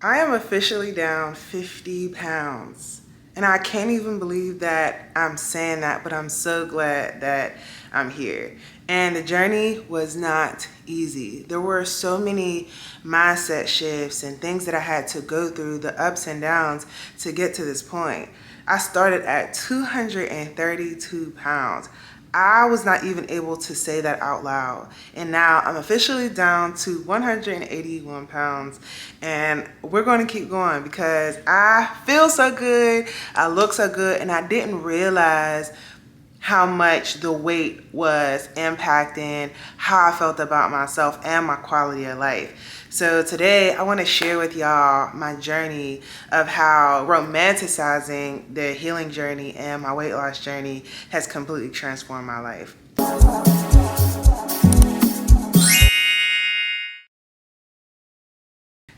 I am officially down 50 pounds. And I can't even believe that I'm saying that, but I'm so glad that I'm here. And the journey was not easy. There were so many mindset shifts and things that I had to go through, the ups and downs to get to this point. I started at 232 pounds. I was not even able to say that out loud. And now I'm officially down to 181 pounds. And we're going to keep going because I feel so good, I look so good, and I didn't realize how much the weight was impacting how I felt about myself and my quality of life. So today I want to share with y'all my journey of how romanticizing the healing journey and my weight loss journey has completely transformed my life.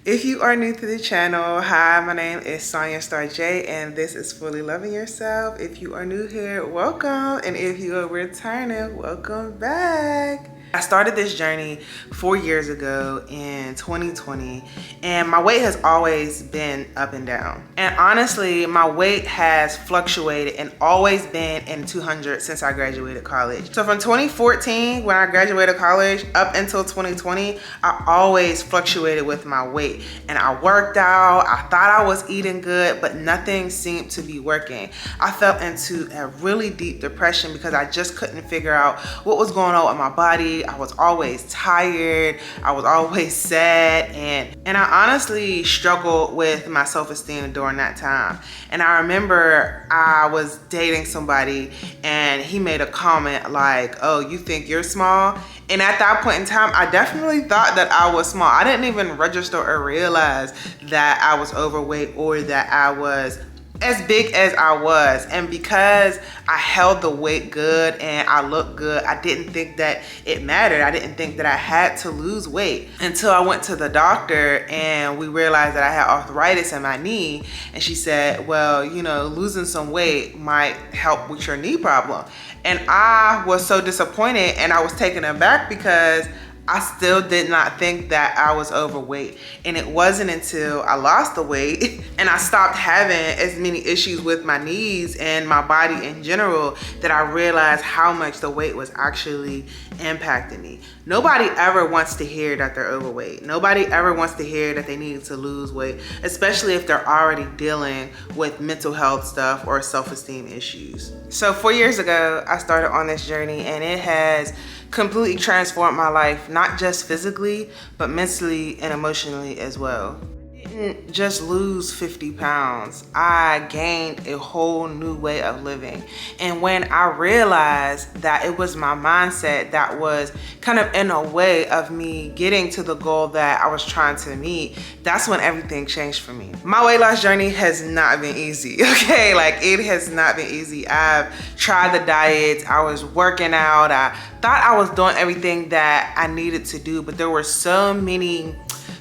If you are new to the channel, hi, my name is Sonia Star J, and this is Fully Loving Yourself. If you are new here, welcome, and if you are returning, welcome back. I started this journey 4 years ago in 2020, and my weight has always been up and down. And honestly, my weight has fluctuated and always been in 200 since I graduated college. So from 2014, when I graduated college, up until 2020, I always fluctuated with my weight. And I worked out, I thought I was eating good, but nothing seemed to be working. I fell into a really deep depression because I just couldn't figure out what was going on with my body. I was always tired, I was always sad, and I honestly struggled with my self-esteem during that time. And I remember I was dating somebody and he made a comment like, "Oh, you think you're small?" And at that point in time, I definitely thought that I was small. I didn't even register or realize that I was overweight or that I was as big as I was. And because I held the weight good and I looked good, I didn't think that it mattered. I didn't think that I had to lose weight until I went to the doctor and we realized that I had arthritis in my knee. And she said, well, you know, losing some weight might help with your knee problem. And I was so disappointed and I was taken aback because I still did not think that I was overweight. And it wasn't until I lost the weight and I stopped having as many issues with my knees and my body in general that I realized how much the weight was actually impacting me. Nobody ever wants to hear that they're overweight. Nobody ever wants to hear that they need to lose weight, especially if they're already dealing with mental health stuff or self-esteem issues. So 4 years ago, I started on this journey and it has completely transformed my life, not just physically, but mentally and emotionally as well. I didn't just lose 50 pounds, I gained a whole new way of living. And when I realized that it was my mindset that was kind of in a way of me getting to the goal that I was trying to meet, that's when everything changed for me. My weight loss journey has not been easy, okay? Like, it has not been easy. I've tried the diets, I was working out, I thought I was doing everything that I needed to do, but there were so many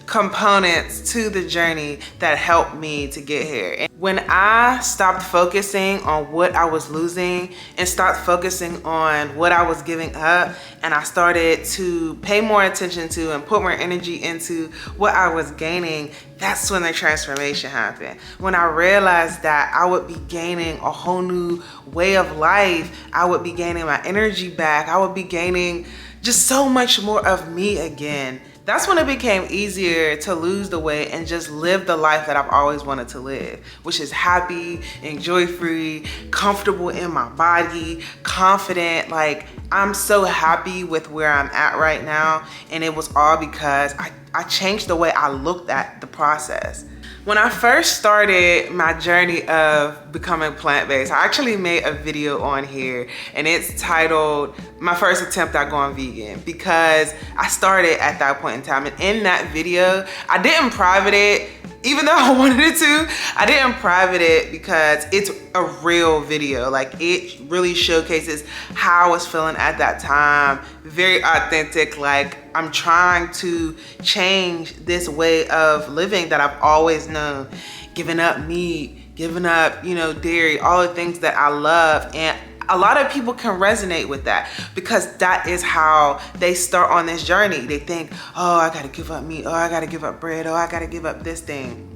components to the journey that helped me to get here. And when I stopped focusing on what I was losing and stopped focusing on what I was giving up, and I started to pay more attention to and put more energy into what I was gaining, that's when the transformation happened. When I realized that I would be gaining a whole new way of life, I would be gaining my energy back, I would be gaining just so much more of me again. That's when it became easier to lose the weight and just live the life that I've always wanted to live, which is happy and joy-free, comfortable in my body, confident. Like, I'm so happy with where I'm at right now. And it was all because I changed the way I looked at the process. When I first started my journey of becoming plant-based, I actually made a video on here and it's titled My First Attempt at Going Vegan, because I started at that point in time. And in that video, I didn't private it, even though I wanted it to. I didn't private it because it's a real video. Like, it really showcases how I was feeling at that time. Very authentic. Like, I'm trying to change this way of living that I've always known. Giving up meat, giving up, you know, dairy, all the things that I love. And a lot of people can resonate with that because that is how they start on this journey. They think, oh, I gotta give up meat, oh, I gotta give up bread, oh, I gotta give up this thing.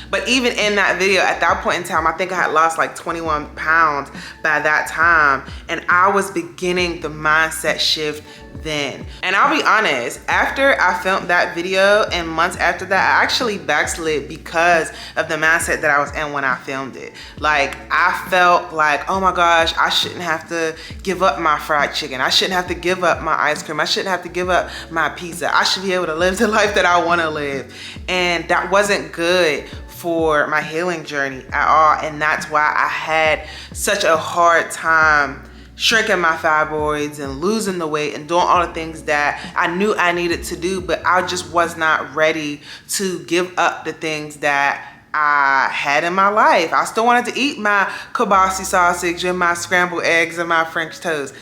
But even in that video, at that point in time, I think I had lost like 21 pounds by that time. And I was beginning the mindset shift then. And I'll be honest, after I filmed that video and months after that, I actually backslid because of the mindset that I was in when I filmed it. Like, I felt like, oh my gosh, I shouldn't have to give up my fried chicken. I shouldn't have to give up my ice cream. I shouldn't have to give up my pizza. I should be able to live the life that I want to live. And that wasn't good for my healing journey at all. And that's why I had such a hard time shrinking my fibroids and losing the weight and doing all the things that I knew I needed to do, but I just was not ready to give up the things that I had in my life. I still wanted to eat my kielbasa sausage and my scrambled eggs and my French toast.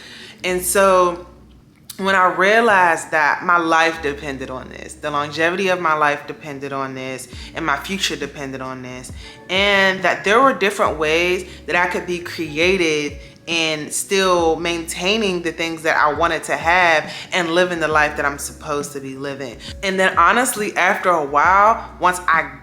And so when I realized that my life depended on this, the longevity of my life depended on this, and my future depended on this, and that there were different ways that I could be creative and still maintaining the things that I wanted to have and living the life that I'm supposed to be living. And then honestly, after a while, once I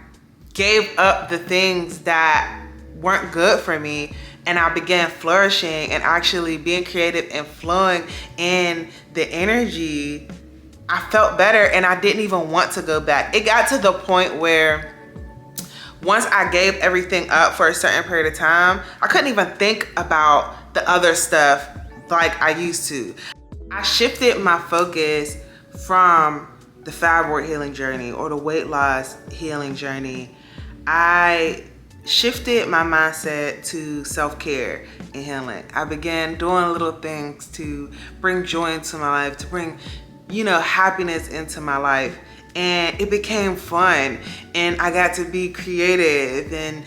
gave up the things that weren't good for me, and I began flourishing and actually being creative and flowing in the energy, I felt better and I didn't even want to go back. It got to the point where once I gave everything up for a certain period of time, I couldn't even think about the other stuff like I used to. I shifted my focus from the fibroid healing journey or the weight loss healing journey. I shifted my mindset to self-care and healing. I began doing little things to bring joy into my life, to bring, happiness into my life. And it became fun, and I got to be creative and,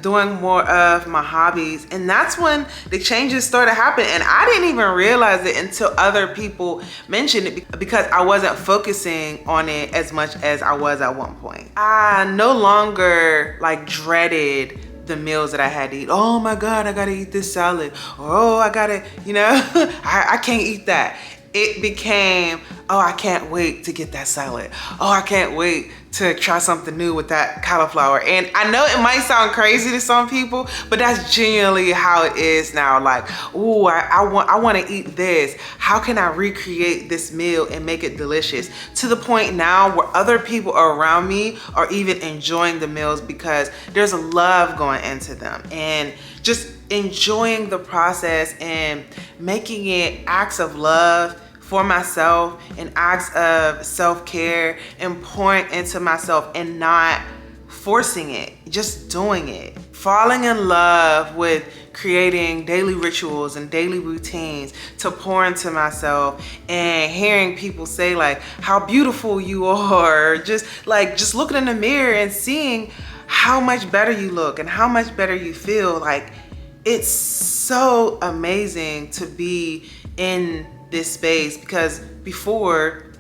doing more of my hobbies. And that's when the changes started happening. And I didn't even realize it until other people mentioned it, because I wasn't focusing on it as much as I was at one point. I no longer dreaded the meals that I had to eat. Oh my God, I gotta eat this salad. Oh, I gotta, I can't eat that. It became, oh, I can't wait to get that salad. Oh, I can't wait to try something new with that cauliflower. And I know it might sound crazy to some people, but that's genuinely how it is now. Like, ooh, I want to eat this. How can I recreate this meal and make it delicious? To the point now where other people around me are even enjoying the meals because there's a love going into them. And just enjoying the process and making it acts of love for myself and acts of self-care and pouring into myself and not forcing it, just doing it. Falling in love with creating daily rituals and daily routines to pour into myself, and hearing people say how beautiful you are, just looking in the mirror and seeing how much better you look and how much better you feel. It's so amazing to be in this space, because before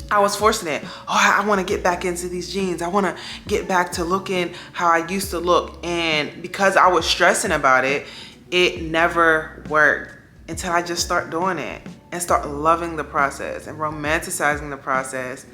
I was forcing it. Oh, I want to get back into these jeans. I want to get back to looking how I used to look. And because I was stressing about it, it never worked until I just start doing it and start loving the process and romanticizing the process.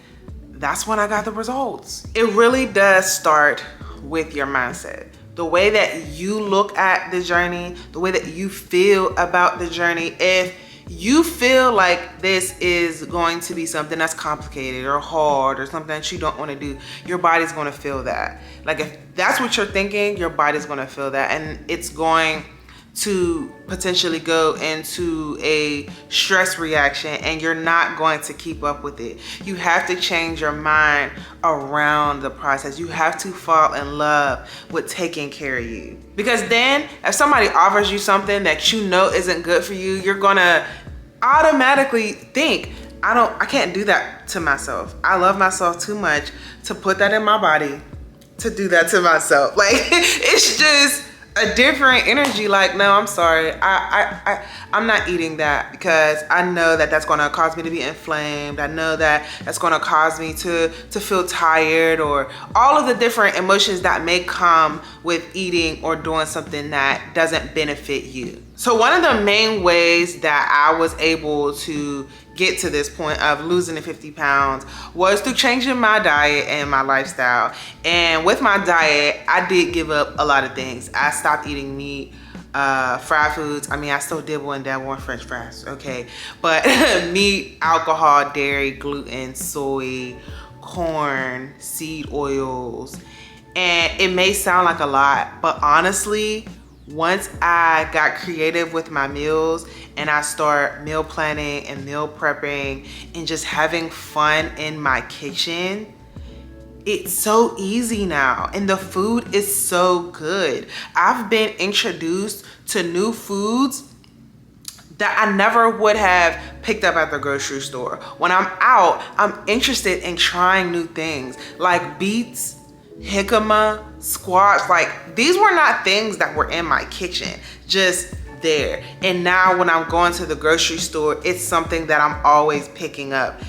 That's when I got the results. It really does start with your mindset. The way that you look at the journey, the way that you feel about the journey. If you feel like this is going to be something that's complicated or hard or something that you don't want to do, your body's going to feel that. If that's what you're thinking, your body's going to feel that, and it's going to potentially go into a stress reaction, and you're not going to keep up with it. You have to change your mind around the process. You have to fall in love with taking care of you. Because then if somebody offers you something that you know isn't good for you, you're gonna automatically think, I can't do that to myself. I love myself too much to put that in my body, to do that to myself. It's just a different energy. No, I'm sorry. I'm not eating that, because I know that that's going to cause me to be inflamed. I know that that's going to cause me to feel tired, or all of the different emotions that may come with eating or doing something that doesn't benefit you. So one of the main ways that I was able to get to this point of losing the 50 pounds was through changing my diet and my lifestyle. And with my diet, I did give up a lot of things. I stopped eating meat, fried foods. I mean, I still dibble and dabble on French fries, okay? But meat, alcohol, dairy, gluten, soy, corn, seed oils. And it may sound like a lot, but honestly, once I got creative with my meals and I start meal planning and meal prepping and just having fun in my kitchen, it's so easy now and the food is so good. I've been introduced to new foods that I never would have picked up at the grocery store. When I'm out, I'm interested in trying new things like beets, jicama, squash. Like, these were not things that were in my kitchen, just there. And now when I'm going to the grocery store, it's something that I'm always picking up.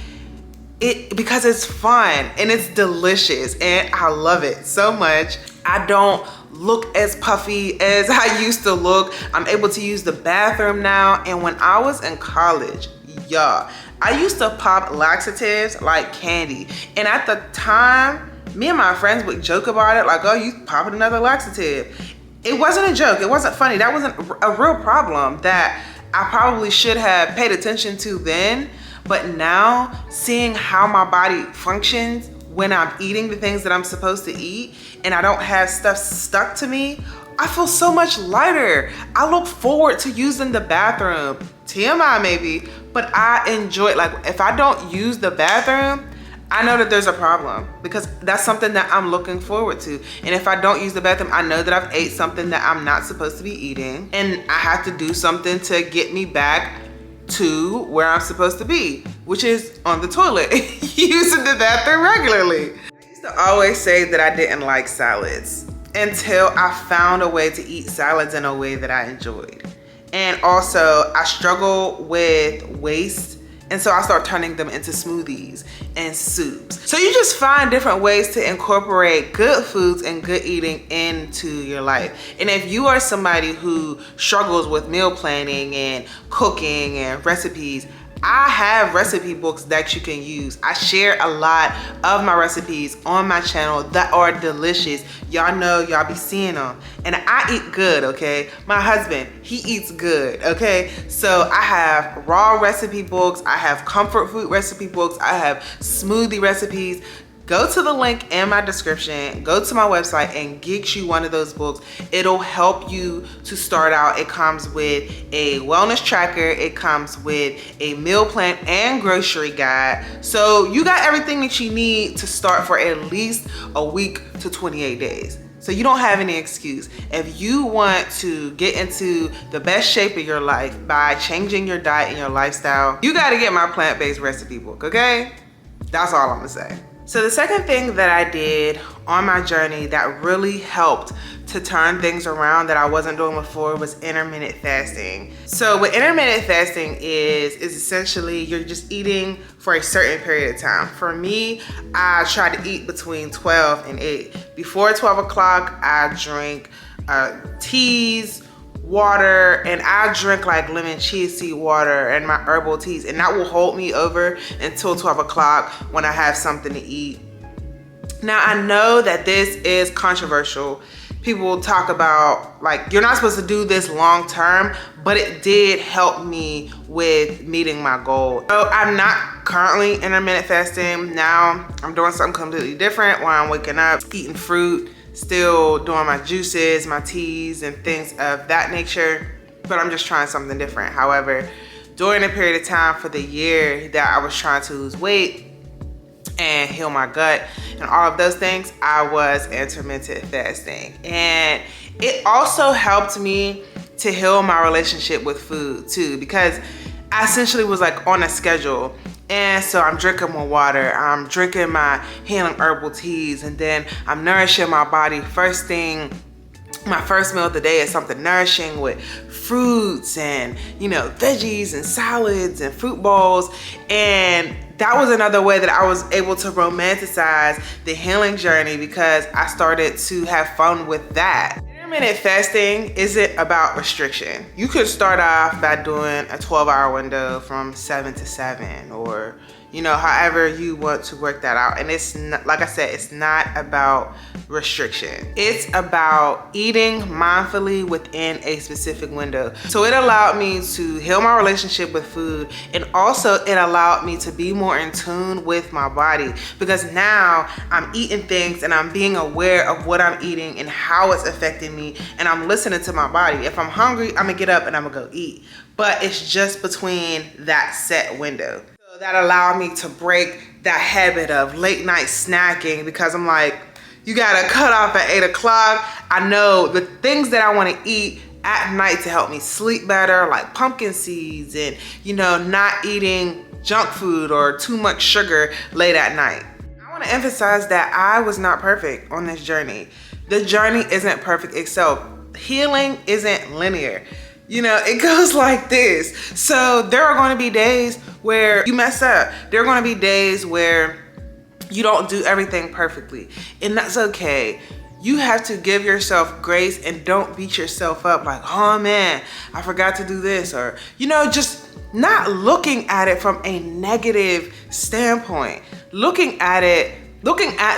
Because it's fun and it's delicious and I love it so much. I don't look as puffy as I used to look. I'm able to use the bathroom now. And when I was in college, y'all, I used to pop laxatives like candy. And at the time, me and my friends would joke about it, like, oh, you popping another laxative. It wasn't a joke, it wasn't funny. That wasn't a real problem that I probably should have paid attention to then. But now, seeing how my body functions when I'm eating the things that I'm supposed to eat and I don't have stuff stuck to me, I feel so much lighter. I look forward to using the bathroom. TMI maybe, but I enjoy it. Like, if I don't use the bathroom, I know that there's a problem because that's something that I'm looking forward to. And if I don't use the bathroom, I know that I've ate something that I'm not supposed to be eating and I have to do something to get me back to where I'm supposed to be, which is on the toilet, using the bathroom regularly. I used to always say that I didn't like salads until I found a way to eat salads in a way that I enjoyed. And also I struggle with waste, and so I start turning them into smoothies and soups. So you just find different ways to incorporate good foods and good eating into your life. And if you are somebody who struggles with meal planning and cooking and recipes, I have recipe books that you can use. I share a lot of my recipes on my channel that are delicious. Y'all know, y'all be seeing them. And I eat good, okay? My husband, he eats good, okay? So I have raw recipe books, I have comfort food recipe books, I have smoothie recipes. Go to the link in my description, go to my website and get you one of those books. It'll help you to start out. It comes with a wellness tracker, it comes with a meal plan and grocery guide. So you got everything that you need to start for at least a week to 28 days. So you don't have any excuse. If you want to get into the best shape of your life by changing your diet and your lifestyle, you gotta get my plant-based recipe book, okay? That's all I'm gonna say. So the second thing that I did on my journey that really helped to turn things around that I wasn't doing before was intermittent fasting. So what intermittent fasting is essentially you're just eating for a certain period of time. For me, I try to eat between 12 and 8. Before 12 o'clock, I drink teas, water, and I drink like lemon chia seed water and my herbal teas, and that will hold me over until 12 o'clock when I have something to eat. Now I know that this is controversial. People will talk about like, you're not supposed to do this long term, but it did help me with meeting my goal. So I'm not currently intermittent fasting. Now I'm doing something completely different where I'm waking up, eating fruit, still doing my juices, my teas, and things of that nature, but I'm just trying something different. However, during the period of time for the year that I was trying to lose weight and heal my gut and all of those things, I was intermittent fasting. And it also helped me to heal my relationship with food too, because I essentially was like on a schedule. And so I'm drinking more water, I'm drinking my healing herbal teas, and then I'm nourishing my body. First thing, my first meal of the day is something nourishing with fruits and, you know, veggies and salads and fruit bowls. And that was another way that I was able to romanticize the healing journey because I started to have fun with that. Intermittent fasting isn't about restriction. You could start off by doing a 12-hour window from 7 to 7, or however you want to work that out. And it's not, like I said, it's not about restriction. It's about eating mindfully within a specific window. So it allowed me to heal my relationship with food, and also it allowed me to be more in tune with my body, because now I'm eating things and I'm being aware of what I'm eating and how it's affecting me, and I'm listening to my body. If I'm hungry, I'm gonna get up and I'm gonna go eat, but it's just between that set window. So that allowed me to break that habit of late night snacking, because I'm like, you gotta cut off at 8 o'clock. I know the things that I wanna eat at night to help me sleep better, like pumpkin seeds, and not eating junk food or too much sugar late at night. I wanna emphasize that I was not perfect on this journey. The journey isn't perfect itself. Healing isn't linear. It goes like this. So there are going to be days where you mess up. There are going to be days where you don't do everything perfectly, and that's okay. You have to give yourself grace and don't beat yourself up like, oh man, I forgot to do this, or just not looking at it from a negative standpoint. Looking at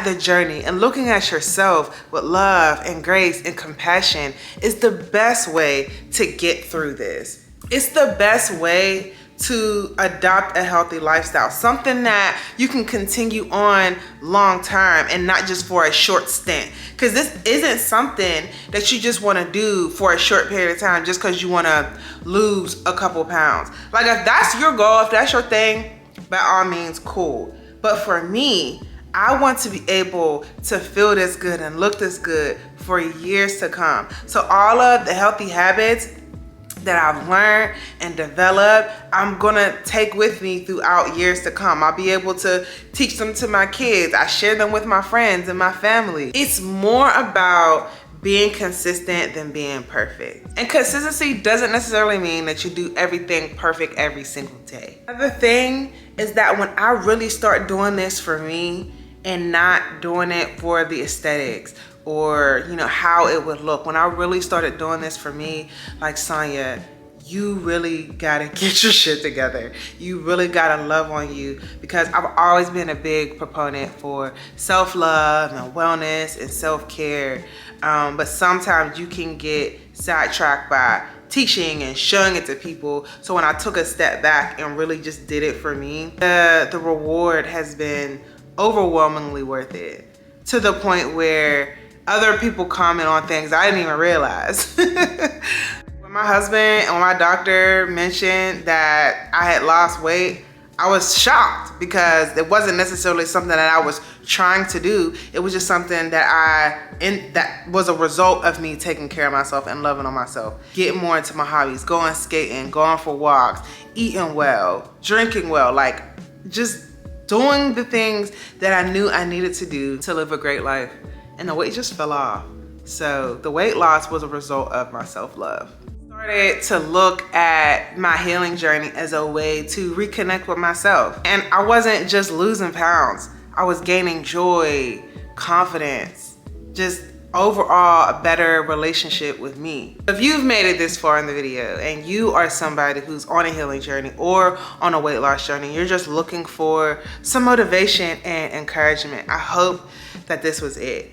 the journey and looking at yourself with love and grace and compassion is the best way to get through this. It's the best way to adopt a healthy lifestyle, something that you can continue on long term and not just for a short stint. Because this isn't something that you just want to do for a short period of time just because you want to lose a couple pounds. Like, if that's your goal, if that's your thing, by all means, cool. But for me, I want to be able to feel this good and look this good for years to come. So all of the healthy habits that I've learned and developed, I'm gonna take with me throughout years to come. I'll be able to teach them to my kids. I share them with my friends and my family. It's more about being consistent than being perfect. And consistency doesn't necessarily mean that you do everything perfect every single day. Another thing is that when I really start doing this for me and not doing it for the aesthetics or how it would look, when I really started doing this for me, like, Sonya, you really gotta get your shit together. You really gotta love on you, because I've always been a big proponent for self-love and wellness and self-care, but sometimes you can get sidetracked by teaching and showing it to people. So when I took a step back and really just did it for me, the reward has been overwhelmingly worth it, to the point where other people comment on things I didn't even realize. When my husband and my doctor mentioned that I had lost weight, I was shocked, because it wasn't necessarily something that I was trying to do. It was just something that that was a result of me taking care of myself and loving on myself, getting more into my hobbies, going skating, going for walks, eating well, drinking well, like just doing the things that I knew I needed to do to live a great life. And the weight just fell off. So the weight loss was a result of my self-love. Started to look at my healing journey as a way to reconnect with myself. And I wasn't just losing pounds. I was gaining joy, confidence, just overall a better relationship with me. If you've made it this far in the video and you are somebody who's on a healing journey or on a weight loss journey, you're just looking for some motivation and encouragement, I hope that this was it.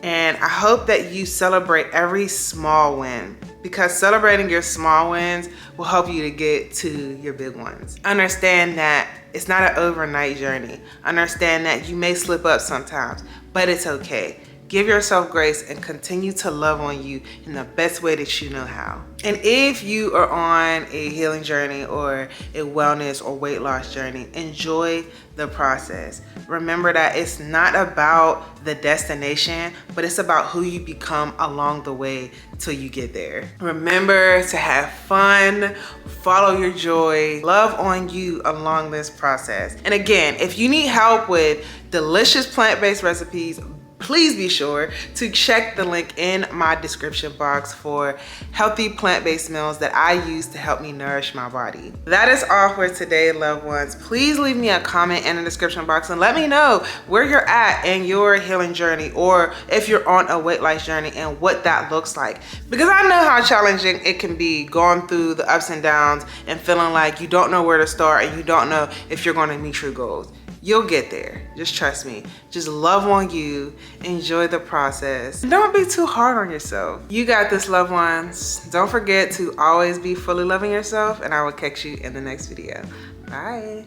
And I hope that you celebrate every small win, because celebrating your small wins will help you to get to your big ones. Understand that it's not an overnight journey. Understand that you may slip up sometimes, but it's okay. Give yourself grace and continue to love on you in the best way that you know how. And if you are on a healing journey or a wellness or weight loss journey, enjoy the process. Remember that it's not about the destination, but it's about who you become along the way till you get there. Remember to have fun, follow your joy, love on you along this process. And again, if you need help with delicious plant-based recipes, please be sure to check the link in my description box for healthy plant-based meals that I use to help me nourish my body. That is all for today, loved ones. Please leave me a comment in the description box and let me know where you're at in your healing journey, or if you're on a weight loss journey and what that looks like. Because I know how challenging it can be going through the ups and downs and feeling like you don't know where to start and you don't know if you're going to meet your goals. You'll get there. Just trust me. Just love on you. Enjoy the process. Don't be too hard on yourself. You got this, loved ones. Don't forget to always be fully loving yourself, and I will catch you in the next video. Bye.